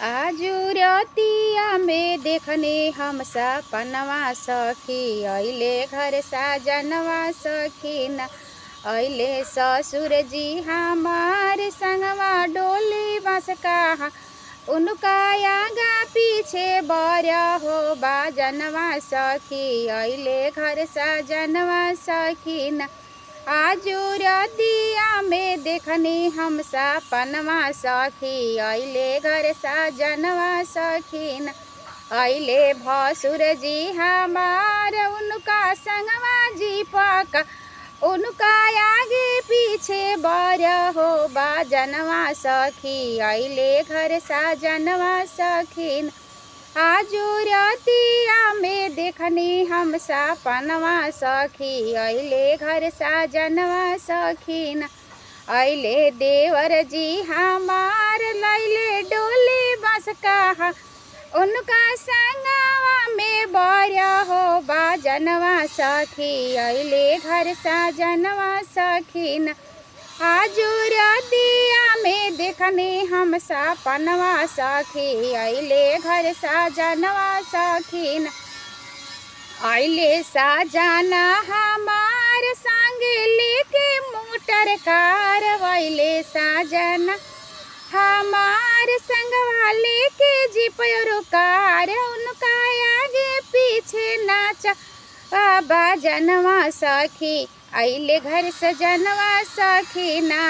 आजू रतिया में देखने हम सपनवा सखी अइले घर साजनवा सखीना अइले ससुर जी हमारे संगवा डोली बस कहा उनका आगा पीछे बर हो बाजनवा सखी अइले घर साजनवा सखीना आजू रतिया में देखनी हम सपनवा सखी अइले घर साजनवा सखीन अइले भसुर जी हमार उनका संगवा जी पका उनका आगे पीछे बर हो बाजनवा सखी अइले घर साजनवा सखीन आजू रतिया में देखनी हम सपनवा सखी अइले घर साजनवा सखीन अइले देवर जी हमार लैले डोली बस कहा उनका संगवा में बर हो बाजनवा सखी अइले घर साजनवा सखीन आजू रतिया में देखने हम सपनवा सखी अइले घर साजनवा सखीन अइले साजना हमार संग लेके मोटर कार अइले साजना हमार संगवा लेके जीप कार उनका आगे पीछे नाचा बाजनवा सखी अइले घर सजनवा सखीना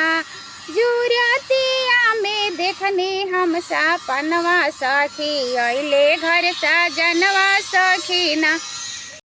जुरतिया में देखने हम सपनवा सखी अइले घर सजनवा सखीना।